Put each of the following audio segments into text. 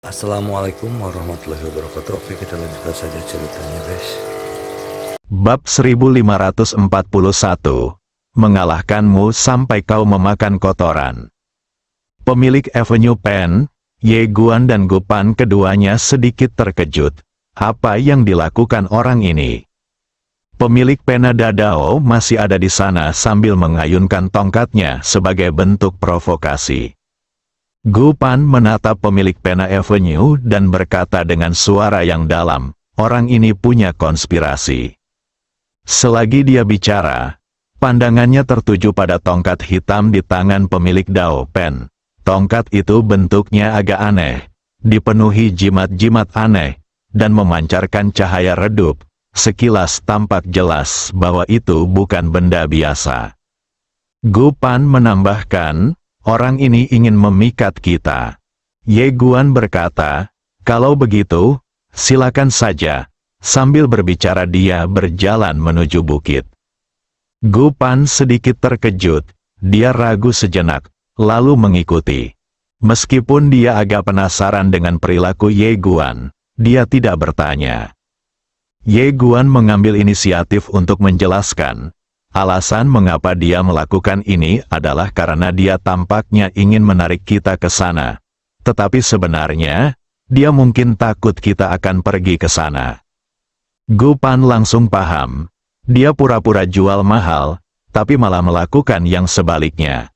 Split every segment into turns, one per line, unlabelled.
Assalamualaikum warahmatullahi wabarakatuh. Oke, kita lanjutkan saja ceritanya, guys.
Bab 1541. Mengalahkanmu sampai kau memakan kotoran. Pemilik Avenue Pen, Ye Guan dan Gu Pan keduanya sedikit terkejut. Apa yang dilakukan orang ini? Pemilik pena Dadao masih ada di sana sambil mengayunkan tongkatnya sebagai bentuk provokasi. Gu Pan menatap pemilik pena Avenue dan berkata dengan suara yang dalam, orang ini punya konspirasi. Selagi dia bicara, pandangannya tertuju pada tongkat hitam di tangan pemilik Dao Pen. Tongkat itu bentuknya agak aneh, dipenuhi jimat-jimat aneh, dan memancarkan cahaya redup. Sekilas tampak jelas bahwa itu bukan benda biasa. Gu Pan menambahkan, orang ini ingin memikat kita. Ye Guan berkata, kalau begitu, silakan saja. Sambil berbicara dia berjalan menuju bukit. Gu Pan sedikit terkejut, dia ragu sejenak, lalu mengikuti. Meskipun dia agak penasaran dengan perilaku Ye Guan, dia tidak bertanya. Ye Guan mengambil inisiatif untuk menjelaskan. Alasan mengapa dia melakukan ini adalah karena dia tampaknya ingin menarik kita ke sana. Tetapi sebenarnya, dia mungkin takut kita akan pergi ke sana. Gu Pan langsung paham. Dia pura-pura jual mahal, tapi malah melakukan yang sebaliknya.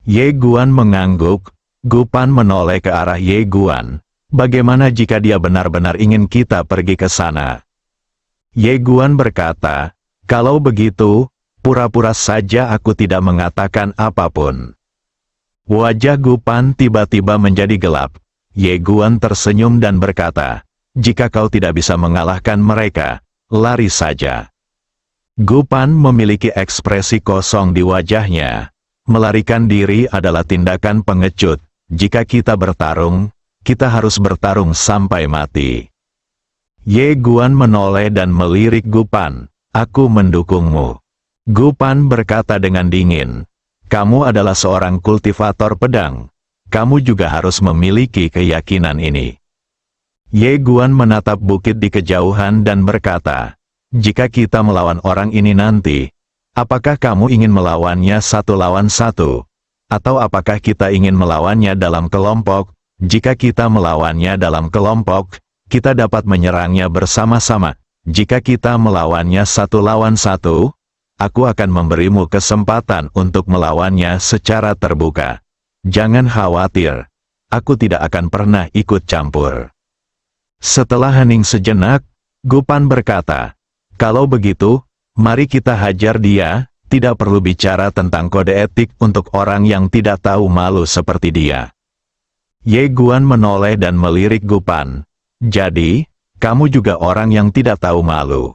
Ye Guan mengangguk. Gu Pan menoleh ke arah Ye Guan. Bagaimana jika dia benar-benar ingin kita pergi ke sana? Ye Guan berkata, kalau begitu, pura-pura saja aku tidak mengatakan apapun. Wajah Gu Pan tiba-tiba menjadi gelap. Ye Guan tersenyum dan berkata, jika kau tidak bisa mengalahkan mereka, lari saja. Gu Pan memiliki ekspresi kosong di wajahnya. Melarikan diri adalah tindakan pengecut. Jika kita bertarung, kita harus bertarung sampai mati. Ye Guan menoleh dan melirik Gu Pan. Aku mendukungmu. Gu Pan berkata dengan dingin. Kamu adalah seorang kultivator pedang. Kamu juga harus memiliki keyakinan ini. Ye Guan menatap bukit di kejauhan dan berkata, jika kita melawan orang ini nanti, apakah kamu ingin melawannya satu lawan satu? Atau apakah kita ingin melawannya dalam kelompok? Jika kita melawannya dalam kelompok, kita dapat menyerangnya bersama-sama. Jika kita melawannya satu lawan satu, aku akan memberimu kesempatan untuk melawannya secara terbuka. Jangan khawatir, aku tidak akan pernah ikut campur. Setelah hening sejenak, Gu Pan berkata, kalau begitu, mari kita hajar dia, tidak perlu bicara tentang kode etik untuk orang yang tidak tahu malu seperti dia. Ye Guan menoleh dan melirik Gu Pan. Jadi, kamu juga orang yang tidak tahu malu.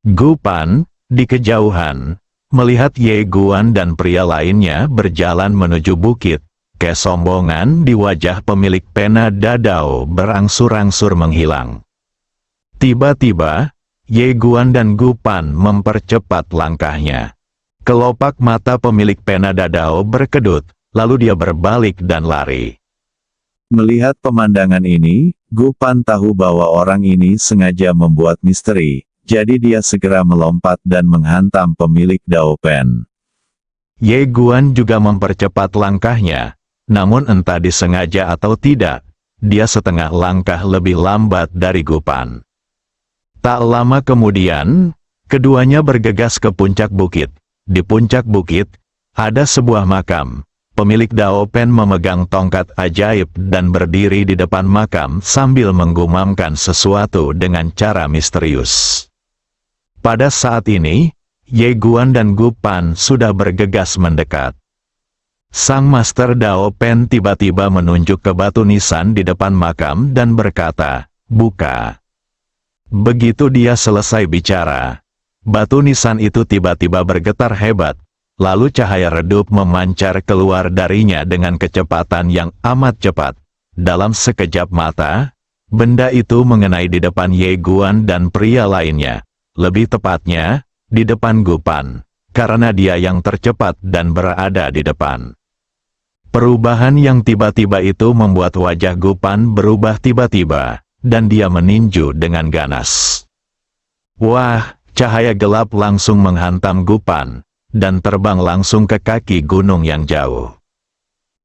Gu Pan, di kejauhan, melihat Ye Guan dan pria lainnya berjalan menuju bukit. Kesombongan di wajah pemilik pena Dadao berangsur-angsur menghilang. Tiba-tiba, Ye Guan dan Gu Pan mempercepat langkahnya. Kelopak mata pemilik pena Dadao berkedut, lalu dia berbalik dan lari. Melihat pemandangan ini, Gu Pan tahu bahwa orang ini sengaja membuat misteri, jadi dia segera melompat dan menghantam pemilik Dao Pen. Ye Guan juga mempercepat langkahnya. Namun entah disengaja atau tidak, dia setengah langkah lebih lambat dari Gu Pan. Tak lama kemudian, keduanya bergegas ke puncak bukit. Di puncak bukit, ada sebuah makam. Pemilik Dao Pen memegang tongkat ajaib dan berdiri di depan makam sambil menggumamkan sesuatu dengan cara misterius. Pada saat ini, Ye Guan dan Gu Pan sudah bergegas mendekat. Sang Master Dao Pen tiba-tiba menunjuk ke batu nisan di depan makam dan berkata, buka. Begitu dia selesai bicara, batu nisan itu tiba-tiba bergetar hebat, lalu cahaya redup memancar keluar darinya dengan kecepatan yang amat cepat. Dalam sekejap mata, benda itu mengenai di depan Ye Guan dan pria lainnya, lebih tepatnya, di depan Gu Pan, karena dia yang tercepat dan berada di depan. Perubahan yang tiba-tiba itu membuat wajah Gupan berubah tiba-tiba, dan dia meninju dengan ganas. Wah, cahaya gelap langsung menghantam Gupan, dan terbang langsung ke kaki gunung yang jauh.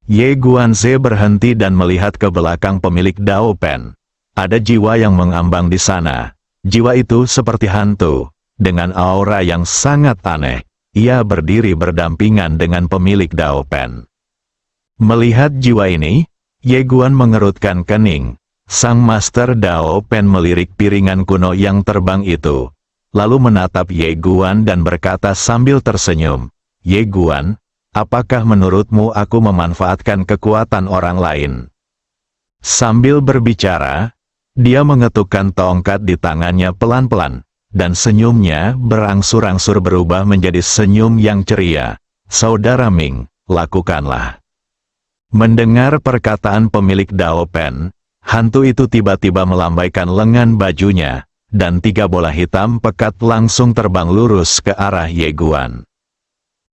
Ye Guanze berhenti dan melihat ke belakang pemilik Dao Pen. Ada jiwa yang mengambang di sana. Jiwa itu seperti hantu, dengan aura yang sangat aneh. Ia berdiri berdampingan dengan pemilik Dao Pen. Melihat jiwa ini, Ye Guan mengerutkan kening. Sang Master Dao Pen melirik piringan kuno yang terbang itu, lalu menatap Ye Guan dan berkata sambil tersenyum, "Ye Guan, apakah menurutmu aku memanfaatkan kekuatan orang lain?" Sambil berbicara, dia mengetukkan tongkat di tangannya pelan-pelan, dan senyumnya berangsur-angsur berubah menjadi senyum yang ceria. "Saudara Ming, lakukanlah." Mendengar perkataan pemilik Dao Pen, hantu itu tiba-tiba melambaikan lengan bajunya, dan 3 bola hitam pekat langsung terbang lurus ke arah Ye Guan.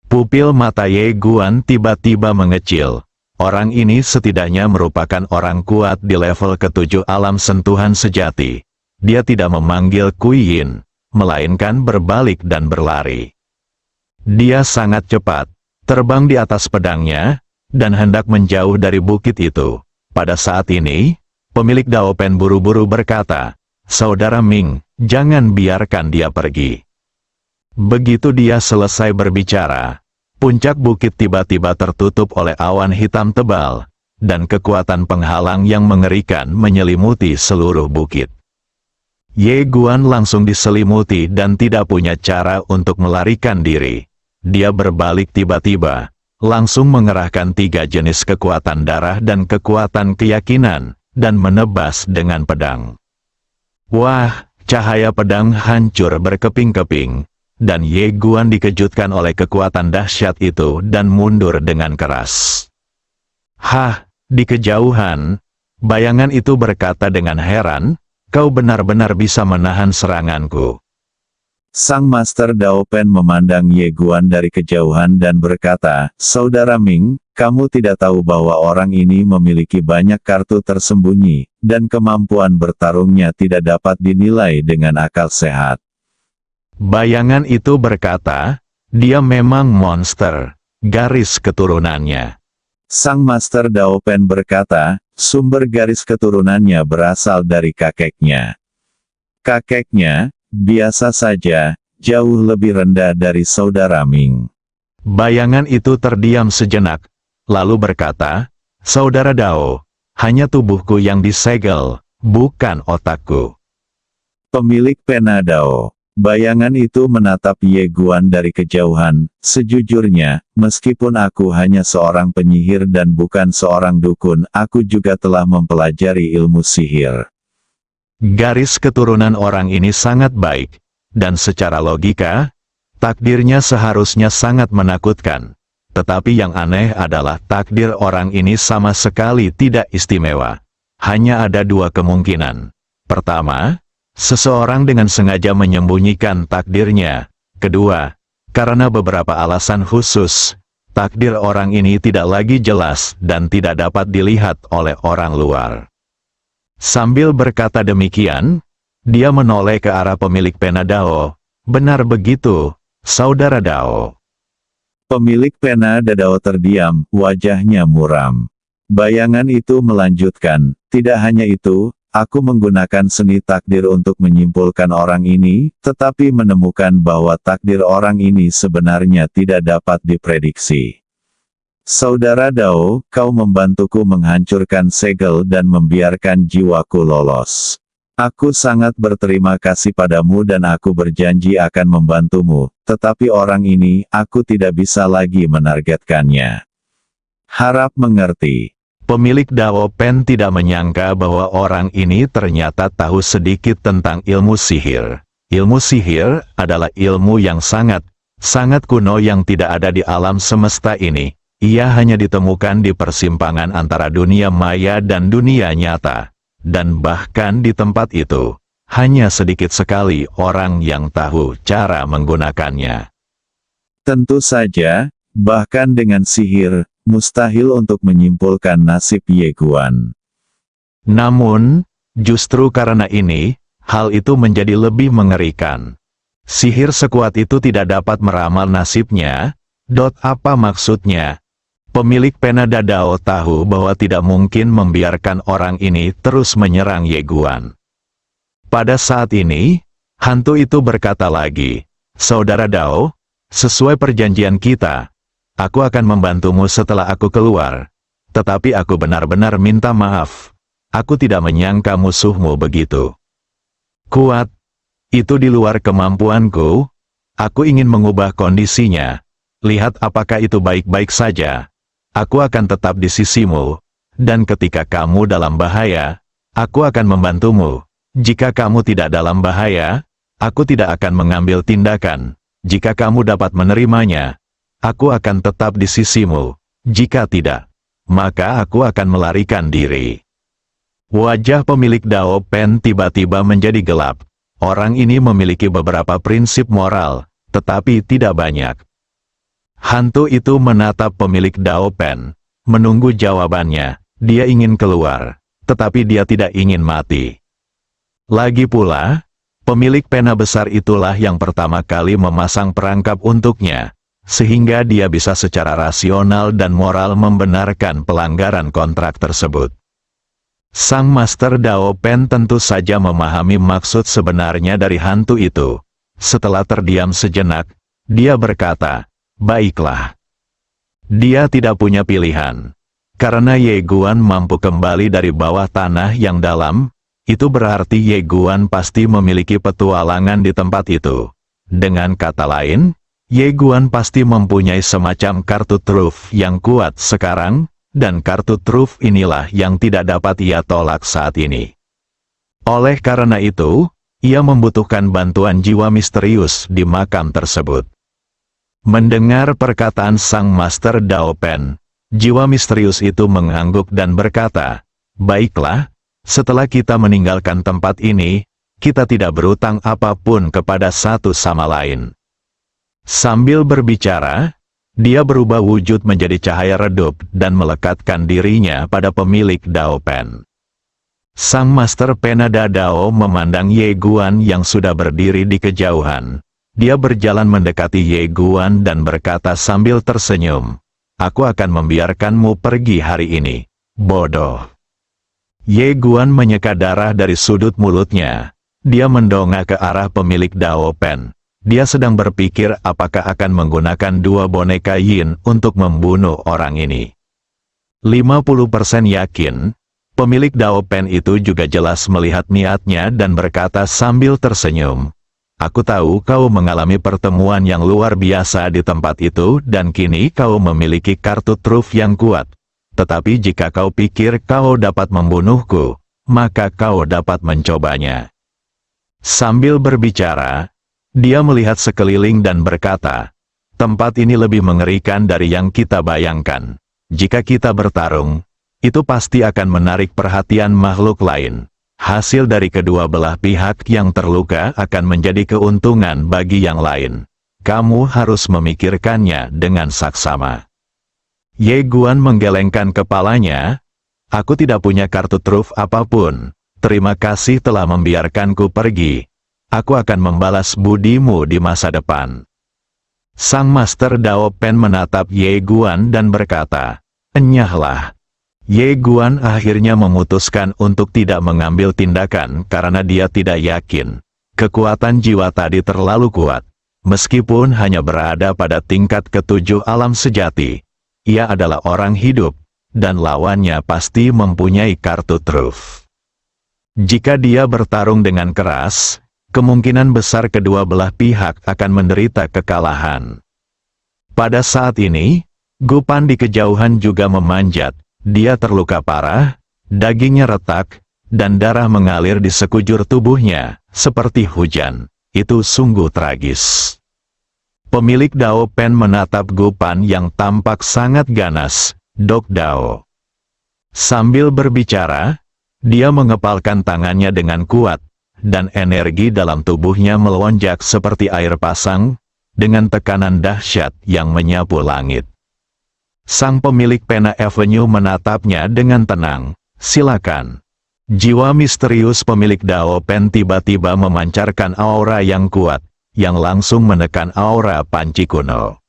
Pupil mata Ye Guan tiba-tiba mengecil. Orang ini setidaknya merupakan orang kuat di level ke-7 alam sentuhan sejati. Dia tidak memanggil Kui Yin, melainkan berbalik dan berlari. Dia sangat cepat, terbang di atas pedangnya, dan hendak menjauh dari bukit itu. Pada saat ini, pemilik Dao Pen buru-buru berkata, "Saudara Ming, jangan biarkan dia pergi." Begitu dia selesai berbicara, puncak bukit tiba-tiba tertutup oleh awan hitam tebal, dan kekuatan penghalang yang mengerikan menyelimuti seluruh bukit. Ye Guan langsung diselimuti dan tidak punya cara untuk melarikan diri. Dia berbalik tiba-tiba, langsung mengerahkan 3 jenis kekuatan darah dan kekuatan keyakinan, dan menebas dengan pedang. Wah, cahaya pedang hancur berkeping-keping, dan Ye Guan dikejutkan oleh kekuatan dahsyat itu dan mundur dengan keras. "Hah!" Di kejauhan, bayangan itu berkata dengan heran, "Kau benar-benar bisa menahan seranganku."
Sang Master Dao Pen memandang Ye Guan dari kejauhan dan berkata, "Saudara Ming, kamu tidak tahu bahwa orang ini memiliki banyak kartu tersembunyi, dan kemampuan bertarungnya tidak dapat dinilai dengan akal sehat."
Bayangan itu berkata, "Dia memang monster, garis keturunannya."
Sang Master Dao Pen berkata, "Sumber garis keturunannya berasal dari kakeknya. Kakeknya, biasa saja, jauh lebih rendah dari saudara Ming."
Bayangan itu terdiam sejenak, lalu berkata, "Saudara Dao, hanya tubuhku yang disegel, bukan otakku."
Pemilik pena Dao. Bayangan itu menatap Ye Guan dari kejauhan. "Sejujurnya, meskipun aku hanya seorang penyihir dan bukan seorang dukun, aku juga telah mempelajari ilmu sihir."
Garis keturunan orang ini sangat baik, dan secara logika, takdirnya seharusnya sangat menakutkan. Tetapi yang aneh adalah takdir orang ini sama sekali tidak istimewa. Hanya ada 2 kemungkinan. Pertama, seseorang dengan sengaja menyembunyikan takdirnya. Kedua, karena beberapa alasan khusus, takdir orang ini tidak lagi jelas dan tidak dapat dilihat oleh orang luar. Sambil berkata demikian, dia menoleh ke arah pemilik pena Dao. "Benar begitu, saudara Dao."
Pemilik pena Dao terdiam, wajahnya muram. Bayangan itu melanjutkan, "Tidak hanya itu, aku menggunakan seni takdir untuk menyimpulkan orang ini, tetapi menemukan bahwa takdir orang ini sebenarnya tidak dapat diprediksi. Saudara Dao, kau membantuku menghancurkan segel dan membiarkan jiwaku lolos. Aku sangat berterima kasih padamu dan aku berjanji akan membantumu, tetapi orang ini, aku tidak bisa lagi menargetkannya. Harap mengerti."
Pemilik Dao Pen tidak menyangka bahwa orang ini ternyata tahu sedikit tentang ilmu sihir. Ilmu sihir adalah ilmu yang sangat kuno yang tidak ada di alam semesta ini. Ia hanya ditemukan di persimpangan antara dunia maya dan dunia nyata. Dan bahkan di tempat itu, hanya sedikit sekali orang yang tahu cara menggunakannya.
Tentu saja, bahkan dengan sihir, Mustahil untuk menyimpulkan nasib Ye Guan.
Namun, justru karena ini, hal itu menjadi lebih mengerikan. Sihir sekuat itu tidak dapat meramal nasibnya. Apa maksudnya? Pemilik pena Dadao tahu bahwa tidak mungkin membiarkan orang ini terus menyerang Ye Guan. Pada saat ini, hantu itu berkata lagi, "Saudara Dao, sesuai perjanjian kita, aku akan membantumu setelah aku keluar. Tetapi aku benar-benar minta maaf. Aku tidak menyangka musuhmu begitu kuat. Itu di luar kemampuanku. Aku ingin mengubah kondisinya. Lihat apakah itu baik-baik saja. Aku akan tetap di sisimu. Dan ketika kamu dalam bahaya, aku akan membantumu. Jika kamu tidak dalam bahaya, aku tidak akan mengambil tindakan. Jika kamu dapat menerimanya, aku akan tetap di sisimu. Jika tidak, maka aku akan melarikan diri." Wajah pemilik Dao Pen tiba-tiba menjadi gelap. Orang ini memiliki beberapa prinsip moral, tetapi tidak banyak. Hantu itu menatap pemilik Dao Pen, menunggu jawabannya. Dia ingin keluar, tetapi dia tidak ingin mati. Lagi pula, pemilik pena besar itulah yang pertama kali memasang perangkap untuknya, sehingga dia bisa secara rasional dan moral membenarkan pelanggaran kontrak tersebut. Sang Master Dao Pen tentu saja memahami maksud sebenarnya dari hantu itu. Setelah terdiam sejenak, dia berkata, "Baiklah." Dia tidak punya pilihan. Karena Ye Guan mampu kembali dari bawah tanah yang dalam, itu berarti Ye Guan pasti memiliki petualangan di tempat itu. Dengan kata lain, Ye Guan pasti mempunyai semacam kartu truf yang kuat sekarang, dan kartu truf inilah yang tidak dapat ia tolak saat ini. Oleh karena itu, ia membutuhkan bantuan jiwa misterius di makam tersebut. Mendengar perkataan sang Master Dao Pen, jiwa misterius itu mengangguk dan berkata, "Baiklah, setelah kita meninggalkan tempat ini, kita tidak berutang apapun kepada satu sama lain." Sambil berbicara, dia berubah wujud menjadi cahaya redup dan melekatkan dirinya pada pemilik Dao Pen. Sang Master Pena Dadao memandang Ye Guan yang sudah berdiri di kejauhan. Dia berjalan mendekati Ye Guan dan berkata sambil tersenyum, "Aku akan membiarkanmu pergi hari ini, bodoh." Ye Guan menyeka darah dari sudut mulutnya. Dia mendongak ke arah pemilik Dao Pen. Dia sedang berpikir apakah akan menggunakan dua boneka Yin untuk membunuh orang ini. 50% yakin, pemilik Dao Pen itu juga jelas melihat niatnya dan berkata sambil tersenyum, "Aku tahu kau mengalami pertemuan yang luar biasa di tempat itu dan kini kau memiliki kartu truf yang kuat. Tetapi jika kau pikir kau dapat membunuhku, maka kau dapat mencobanya." Sambil berbicara, dia melihat sekeliling dan berkata, "Tempat ini lebih mengerikan dari yang kita bayangkan. Jika kita bertarung, itu pasti akan menarik perhatian makhluk lain. Hasil dari kedua belah pihak yang terluka akan menjadi keuntungan bagi yang lain. Kamu harus memikirkannya dengan saksama." Ye Guan menggelengkan kepalanya. "Aku tidak punya kartu truf apapun. Terima kasih telah membiarkanku pergi. Aku akan membalas budimu di masa depan." Sang Master Dao Pen menatap Ye Guan dan berkata, "Enyahlah." Ye Guan akhirnya memutuskan untuk tidak mengambil tindakan karena dia tidak yakin. Kekuatan jiwa tadi terlalu kuat. Meskipun hanya berada pada tingkat ketujuh alam sejati, ia adalah orang hidup, dan lawannya pasti mempunyai kartu truf. Jika dia bertarung dengan keras, kemungkinan besar kedua belah pihak akan menderita kekalahan. Pada saat ini, Gupan di kejauhan juga memanjat. Dia terluka parah, dagingnya retak, dan darah mengalir di sekujur tubuhnya, seperti hujan. Itu sungguh tragis. Pemilik Dao Pen menatap Gupan yang tampak sangat ganas, "Dok Dao." Sambil berbicara, dia mengepalkan tangannya dengan kuat, dan energi dalam tubuhnya melonjak seperti air pasang, dengan tekanan dahsyat yang menyapu langit. Sang pemilik Pena Avenue menatapnya dengan tenang. Silakan. Jiwa misterius pemilik Dao Pen tiba-tiba memancarkan aura yang kuat, yang langsung menekan aura panci kuno.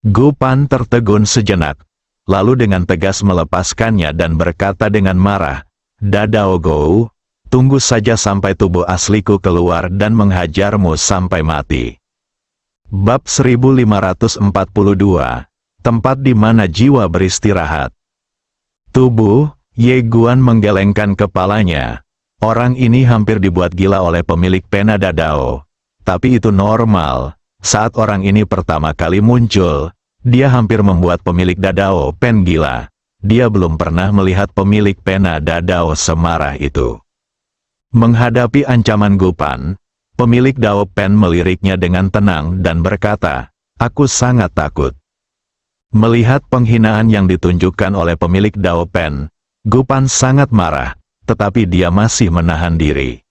Gu Pan tertegun sejenak, lalu dengan tegas melepaskannya dan berkata dengan marah, "Dadao Gou, tunggu saja sampai tubuh asliku keluar dan menghajarmu sampai mati." Bab 1542, tempat di mana jiwa beristirahat. Tubuh Ye Guan menggelengkan kepalanya. Orang ini hampir dibuat gila oleh pemilik Pena Dadao. Tapi itu normal. Saat orang ini pertama kali muncul, dia hampir membuat pemilik Dadao Pen gila. Dia belum pernah melihat pemilik Pena Dadao semarah itu. Menghadapi ancaman Gu Pan, pemilik Dao Pen meliriknya dengan tenang dan berkata, "Aku sangat takut." Melihat penghinaan yang ditunjukkan oleh pemilik Dao Pen, Gu Pan sangat marah, tetapi dia masih menahan diri.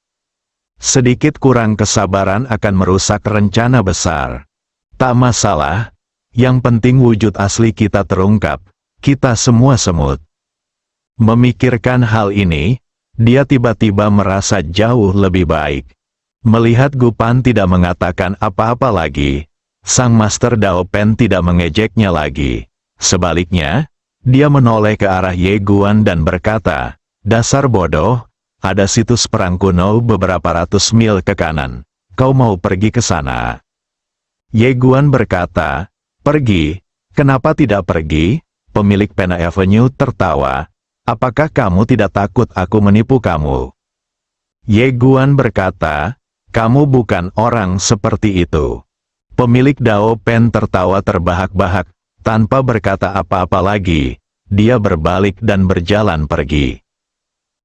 Sedikit kurang kesabaran akan merusak rencana besar. Tak masalah, yang penting wujud asli kita terungkap, kita semua semut. Memikirkan hal ini, dia tiba-tiba merasa jauh lebih baik. Melihat Gu Pan tidak mengatakan apa-apa lagi, sang Master Dao Pen tidak mengejeknya lagi. Sebaliknya, dia menoleh ke arah Ye Guan dan berkata, "Dasar bodoh, ada situs perang kuno beberapa ratus mil ke kanan. Kau mau pergi ke sana?" Ye Guan berkata, "Pergi? Kenapa tidak pergi?" Pemilik Pena Avenue tertawa, "Apakah kamu tidak takut aku menipu kamu?" Ye Guan berkata, "Kamu bukan orang seperti itu." Pemilik Dao Pen tertawa terbahak-bahak, tanpa berkata apa-apa lagi, dia berbalik dan berjalan pergi.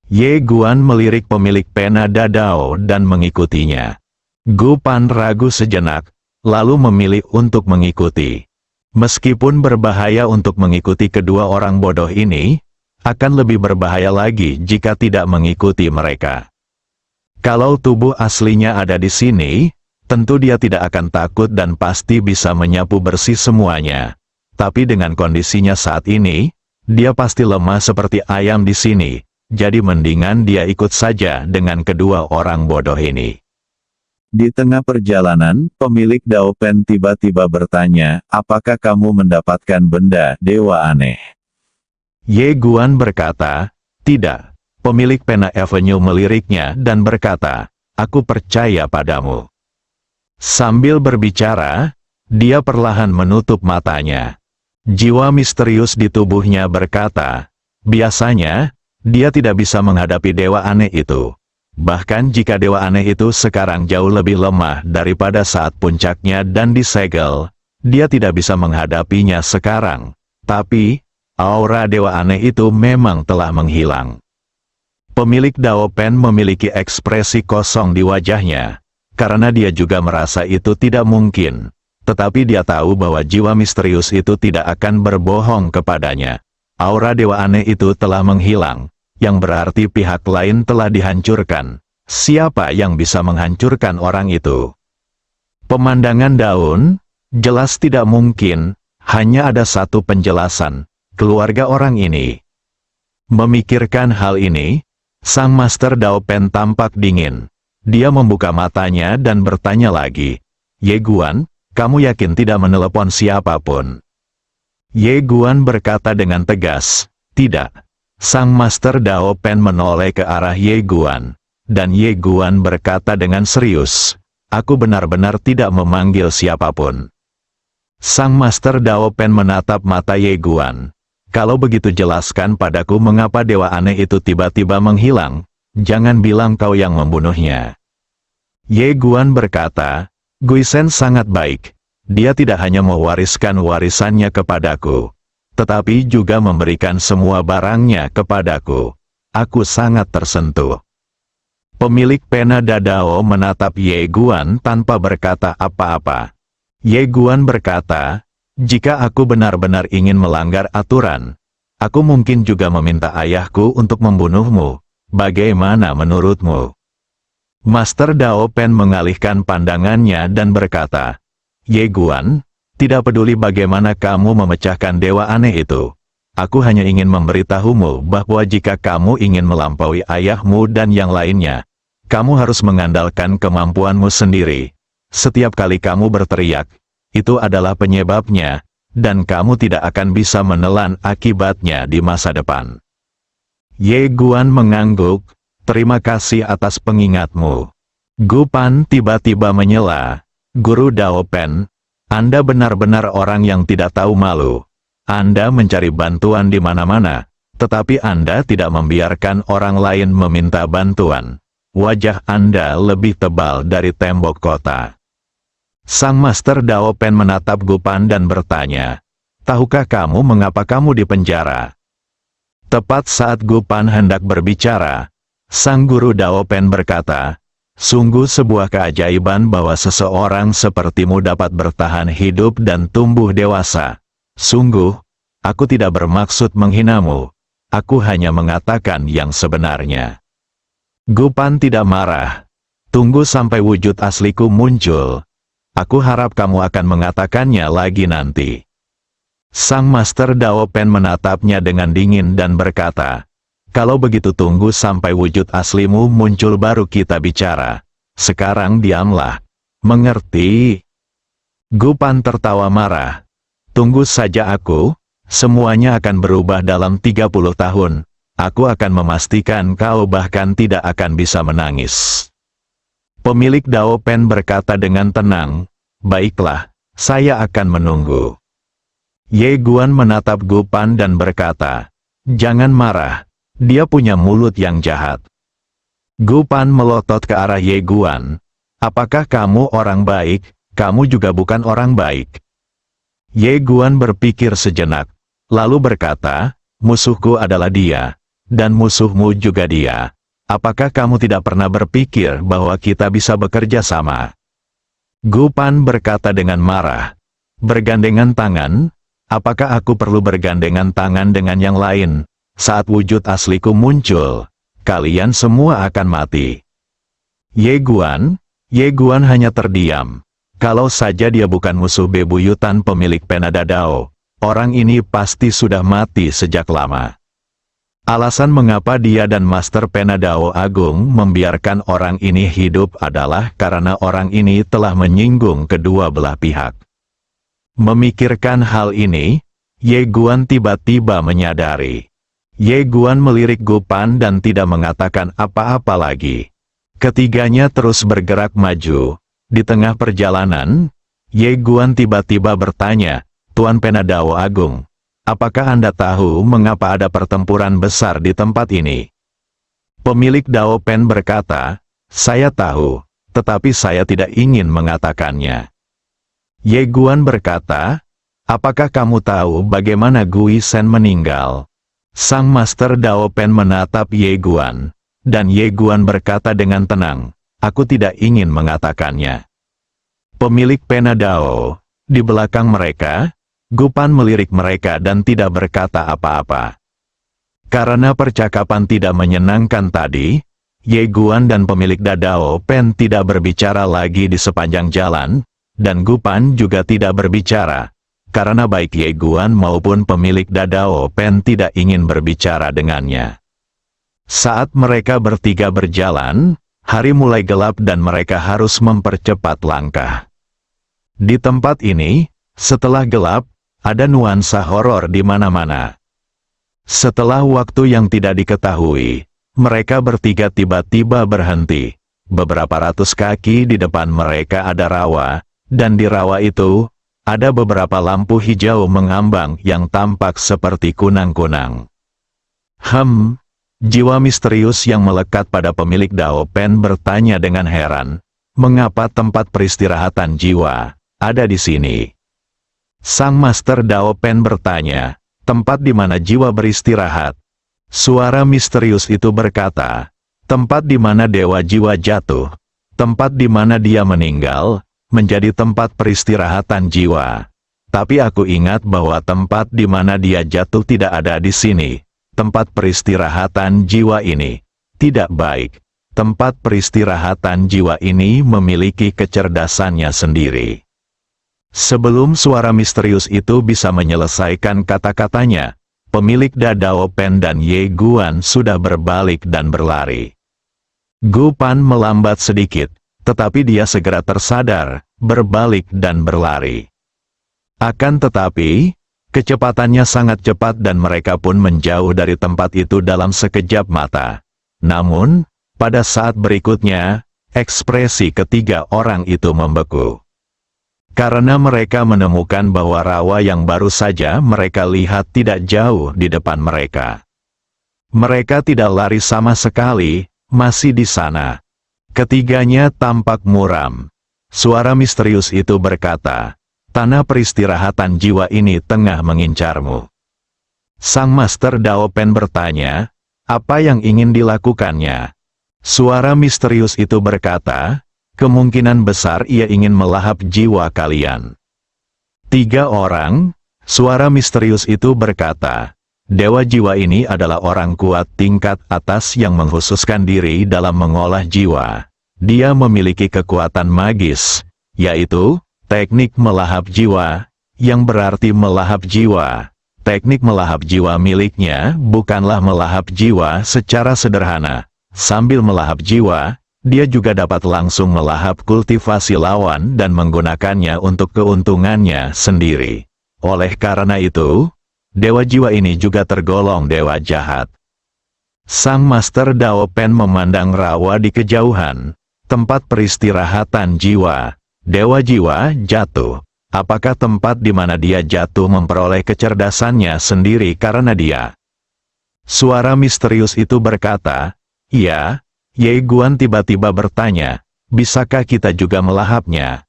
Ye Guan melirik pemilik Pena Dadao dan mengikutinya. Gu Pan ragu sejenak, lalu memilih untuk mengikuti. Meskipun berbahaya untuk mengikuti kedua orang bodoh ini, akan lebih berbahaya lagi jika tidak mengikuti mereka. Kalau tubuh aslinya ada di sini, tentu dia tidak akan takut dan pasti bisa menyapu bersih semuanya. Tapi dengan kondisinya saat ini, dia pasti lemah seperti ayam di sini, jadi mendingan dia ikut saja dengan kedua orang bodoh ini.
Di tengah perjalanan, pemilik Dao Pen tiba-tiba bertanya, "Apakah kamu mendapatkan benda dewa aneh?"
Ye Guan berkata, "Tidak." Pemilik Pena Avenue meliriknya dan berkata, "Aku percaya padamu." Sambil berbicara, dia perlahan menutup matanya. Jiwa misterius di tubuhnya berkata, biasanya, dia tidak bisa menghadapi dewa aneh itu. Bahkan jika dewa aneh itu sekarang jauh lebih lemah daripada saat puncaknya dan disegel, dia tidak bisa menghadapinya sekarang. Tapi, aura dewa aneh itu memang telah menghilang. Pemilik Dao Pen memiliki ekspresi kosong di wajahnya, karena dia juga merasa itu tidak mungkin. Tetapi dia tahu bahwa jiwa misterius itu tidak akan berbohong kepadanya. Aura dewa aneh itu telah menghilang, yang berarti pihak lain telah dihancurkan. Siapa yang bisa menghancurkan orang itu? Pemandangan daun, jelas tidak mungkin, hanya ada satu penjelasan, keluarga orang ini. Memikirkan hal ini, sang Master Dao Pen tampak dingin. Dia membuka matanya dan bertanya lagi, "Ye Guan, kamu yakin tidak menelepon siapapun?" Ye Guan berkata dengan tegas, "Tidak." Sang Master Dao Pen menoleh ke arah Ye Guan, dan Ye Guan berkata dengan serius, "Aku benar-benar tidak memanggil siapapun." Sang Master Dao Pen menatap mata Ye Guan. "Kalau begitu jelaskan padaku mengapa dewa aneh itu tiba-tiba menghilang, jangan bilang kau yang membunuhnya." Ye Guan berkata, "Guisen sangat baik. Dia tidak hanya mewariskan warisannya kepadaku, tetapi juga memberikan semua barangnya kepadaku. Aku sangat tersentuh." Pemilik Pena Dadao menatap Ye Guan tanpa berkata apa-apa. Ye Guan berkata, "Jika aku benar-benar ingin melanggar aturan, aku mungkin juga meminta ayahku untuk membunuhmu. Bagaimana menurutmu?" Master Dao Pen mengalihkan pandangannya dan berkata, "Ye Guan, Tidak peduli bagaimana kamu memecahkan dewa aneh itu. Aku hanya ingin memberitahumu bahwa jika kamu ingin melampaui ayahmu dan yang lainnya, kamu harus mengandalkan kemampuanmu sendiri. Setiap kali kamu berteriak, itu adalah penyebabnya, dan kamu tidak akan bisa menelan akibatnya di masa depan. Ye Guan mengangguk, terima kasih atas pengingatmu. Gu Pan tiba-tiba menyela, Guru Dao Pen, Anda benar-benar orang yang tidak tahu malu. Anda mencari bantuan di mana-mana, tetapi Anda tidak membiarkan orang lain meminta bantuan. Wajah Anda lebih tebal dari tembok kota. Sang Master Dao Pen menatap Gu Pan dan bertanya, tahukah kamu mengapa kamu di penjara? Tepat saat Gu Pan hendak berbicara, sang guru Dao Pen berkata, sungguh sebuah keajaiban bahwa seseorang sepertimu dapat bertahan hidup dan tumbuh dewasa. Sungguh, aku tidak bermaksud menghinamu. Aku hanya mengatakan yang sebenarnya. Gu Pan tidak marah. Tunggu sampai wujud asliku muncul. Aku harap kamu akan mengatakannya lagi nanti. Sang Master Dao Pen menatapnya dengan dingin dan berkata, kalau begitu tunggu sampai wujud aslimu muncul baru kita bicara. Sekarang diamlah. Mengerti? Gu Pan tertawa marah. Tunggu saja aku, semuanya akan berubah dalam 30 tahun. Aku akan memastikan kau bahkan tidak akan bisa menangis. Pemilik Dao Pen berkata dengan tenang, baiklah, saya akan menunggu. Ye Guan menatap Gu Pan dan berkata, jangan marah, dia punya mulut yang jahat. Gu Pan melotot ke arah Ye Guan, apakah kamu orang baik? Kamu juga bukan orang baik. Ye Guan berpikir sejenak, lalu berkata, musuhku adalah dia, dan musuhmu juga dia. Apakah kamu tidak pernah berpikir bahwa kita bisa bekerja sama? Gu Pan berkata dengan marah, bergandengan tangan? Apakah aku perlu bergandengan tangan dengan yang lain? Saat wujud asliku muncul, kalian semua akan mati. Ye Guan hanya terdiam. Kalau saja dia bukan musuh bebuyutan pemilik Penada Dao, orang ini pasti sudah mati sejak lama. Alasan mengapa dia dan Master Penadao Agung membiarkan orang ini hidup adalah karena orang ini telah menyinggung kedua belah pihak. Memikirkan hal ini, Ye Guan tiba-tiba menyadari. Ye Guan melirik Gu Pan dan tidak mengatakan apa-apa lagi. Ketiganya terus bergerak maju. Di tengah perjalanan, Ye Guan tiba-tiba bertanya, Tuan Penadao Agung, apakah Anda tahu mengapa ada pertempuran besar di tempat ini? Pemilik Dao Pen berkata, saya tahu, tetapi saya tidak ingin mengatakannya. Ye Guan berkata, apakah kamu tahu bagaimana Gui Shen meninggal? Sang Master Dao Pen menatap Ye Guan, dan Ye Guan berkata dengan tenang, aku tidak ingin mengatakannya. Pemilik Penadao, di belakang mereka, Gu Pan melirik mereka dan tidak berkata apa-apa. Karena percakapan tidak menyenangkan tadi, Ye Guan dan pemilik Dadao Pen tidak berbicara lagi di sepanjang jalan, dan Gu Pan juga tidak berbicara, karena baik Ye Guan maupun pemilik Dadao Pen tidak ingin berbicara dengannya. Saat mereka bertiga berjalan, hari mulai gelap dan mereka harus mempercepat langkah. Di tempat ini, setelah gelap, ada nuansa horor di mana-mana. Setelah waktu yang tidak diketahui, mereka bertiga tiba-tiba berhenti. Beberapa ratus kaki di depan mereka ada rawa, dan di rawa itu, ada beberapa lampu hijau mengambang yang tampak seperti kunang-kunang. Jiwa misterius yang melekat pada pemilik Dao Pen bertanya dengan heran, mengapa tempat peristirahatan jiwa ada di sini? Sang Master Dao Pen bertanya, tempat di mana jiwa beristirahat? Suara misterius itu berkata, tempat di mana dewa jiwa jatuh, tempat di mana dia meninggal, menjadi tempat peristirahatan jiwa. Tapi aku ingat bahwa tempat di mana dia jatuh tidak ada di sini. Tempat peristirahatan jiwa ini tidak baik. Tempat peristirahatan jiwa ini memiliki kecerdasannya sendiri. Sebelum suara misterius itu bisa menyelesaikan kata-katanya, pemilik Dadao Pen dan Ye Guan sudah berbalik dan berlari. Gu Pan melambat sedikit, tetapi dia segera tersadar, berbalik dan berlari. Akan tetapi, kecepatannya sangat cepat dan mereka pun menjauh dari tempat itu dalam sekejap mata. Namun, pada saat berikutnya, ekspresi ketiga orang itu membeku. Karena mereka menemukan bahwa rawa yang baru saja mereka lihat tidak jauh di depan mereka. Mereka tidak lari sama sekali, masih di sana. Ketiganya tampak muram. Suara misterius itu berkata, "Tanah peristirahatan jiwa ini tengah mengincarmu." Sang Master Dao Pen bertanya, "Apa yang ingin dilakukannya?" Suara misterius itu berkata, "Kemungkinan besar ia ingin melahap jiwa kalian." Tiga orang, suara misterius itu berkata, "Dewa jiwa ini adalah orang kuat tingkat atas yang mengkhususkan diri dalam mengolah jiwa. Dia memiliki kekuatan magis, yaitu teknik melahap jiwa, yang berarti melahap jiwa. Teknik melahap jiwa miliknya bukanlah melahap jiwa secara sederhana. Sambil melahap jiwa, dia juga dapat langsung melahap kultivasi lawan dan menggunakannya untuk keuntungannya sendiri. Oleh karena itu, dewa jiwa ini juga tergolong dewa jahat." Sang Master Dao Pen memandang rawa di kejauhan, tempat peristirahatan jiwa. Dewa jiwa jatuh. Apakah tempat di mana dia jatuh memperoleh kecerdasannya sendiri karena dia? Suara misterius itu berkata, "Iya." Ye Guan tiba-tiba bertanya, "Bisakah kita juga melahapnya?"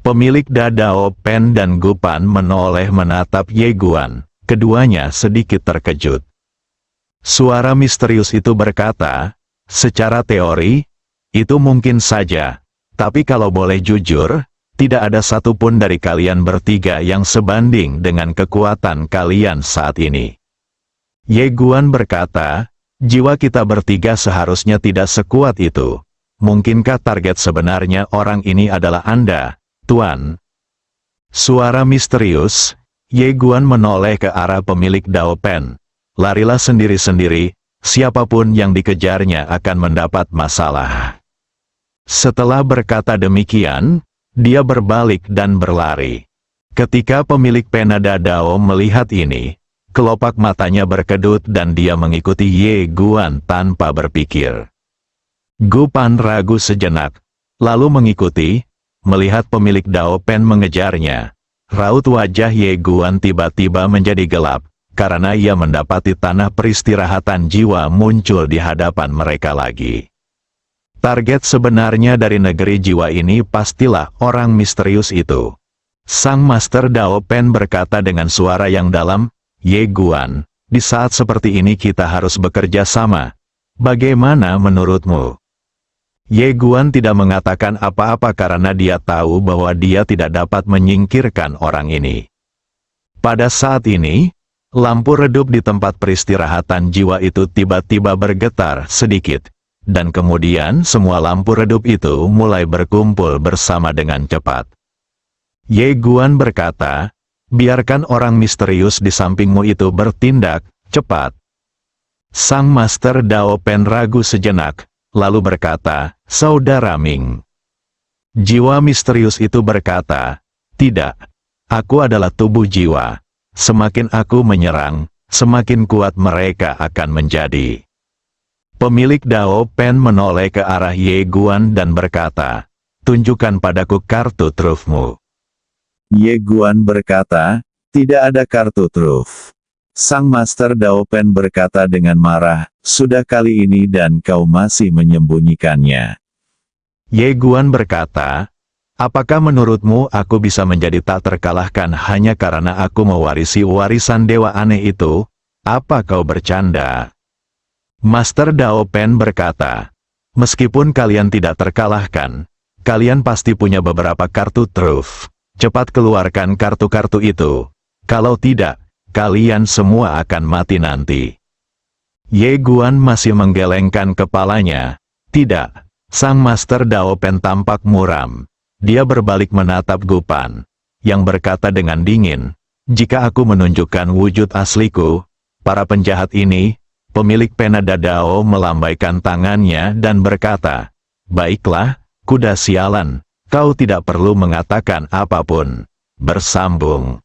Pemilik Dadao Pen dan Gu Pan menoleh menatap Ye Guan. Keduanya sedikit terkejut. Suara misterius itu berkata, "Secara teori, itu mungkin saja. Tapi kalau boleh jujur, tidak ada satupun dari kalian bertiga yang sebanding dengan kekuatan kalian saat ini." Ye Guan berkata, "Jiwa kita bertiga seharusnya tidak sekuat itu. Mungkinkah target sebenarnya orang ini adalah Anda, Tuan?" Suara misterius, Ye Guan menoleh ke arah pemilik Dao Pen. "Larilah sendiri-sendiri, siapapun yang dikejarnya akan mendapat masalah." Setelah berkata demikian, dia berbalik dan berlari. Ketika pemilik pena Dadao melihat ini, kelopak matanya berkedut dan dia mengikuti Ye Guan tanpa berpikir. Gu Pan ragu sejenak, lalu mengikuti, melihat pemilik Dao Pen mengejarnya. Raut wajah Ye Guan tiba-tiba menjadi gelap, karena ia mendapati tanah peristirahatan jiwa muncul di hadapan mereka lagi. Target sebenarnya dari negeri jiwa ini pastilah orang misterius itu. Sang Master Dao Pen berkata dengan suara yang dalam, "Ye Guan, di saat seperti ini kita harus bekerja sama. Bagaimana menurutmu?" Ye Guan tidak mengatakan apa-apa karena dia tahu bahwa dia tidak dapat menyingkirkan orang ini. Pada saat ini, lampu redup di tempat peristirahatan jiwa itu tiba-tiba bergetar sedikit, dan kemudian semua lampu redup itu mulai berkumpul bersama dengan cepat. Ye Guan berkata, "Biarkan orang misterius di sampingmu itu bertindak cepat." Sang Master Dao Pen ragu sejenak, lalu berkata, "Saudara Ming." Jiwa misterius itu berkata, "Tidak, aku adalah tubuh jiwa. Semakin aku menyerang, semakin kuat mereka akan menjadi." Pemilik Dao Pen menoleh ke arah Ye Guan dan berkata, "Tunjukkan padaku kartu trufmu."
Ye Guan berkata, "Tidak ada kartu truf." Sang Master Dao Pen berkata dengan marah, "Sudah kali ini dan kau masih menyembunyikannya."
Ye Guan berkata, "Apakah menurutmu aku bisa menjadi tak terkalahkan hanya karena aku mewarisi warisan dewa aneh itu? Apa kau bercanda?" Master Dao Pen berkata, "Meskipun kalian tidak terkalahkan, kalian pasti punya beberapa kartu truf. Cepat keluarkan kartu-kartu itu. Kalau tidak, kalian semua akan mati nanti." Ye Guan masih menggelengkan kepalanya. Tidak, Sang Master Dao Pen tampak muram. Dia berbalik menatap Gu Pan. yang berkata dengan dingin, "Jika aku menunjukkan wujud asliku, para penjahat ini," pemilik pena Dadao melambaikan tangannya dan berkata, "Baiklah, kuda sialan, kau tidak perlu mengatakan apapun." Bersambung.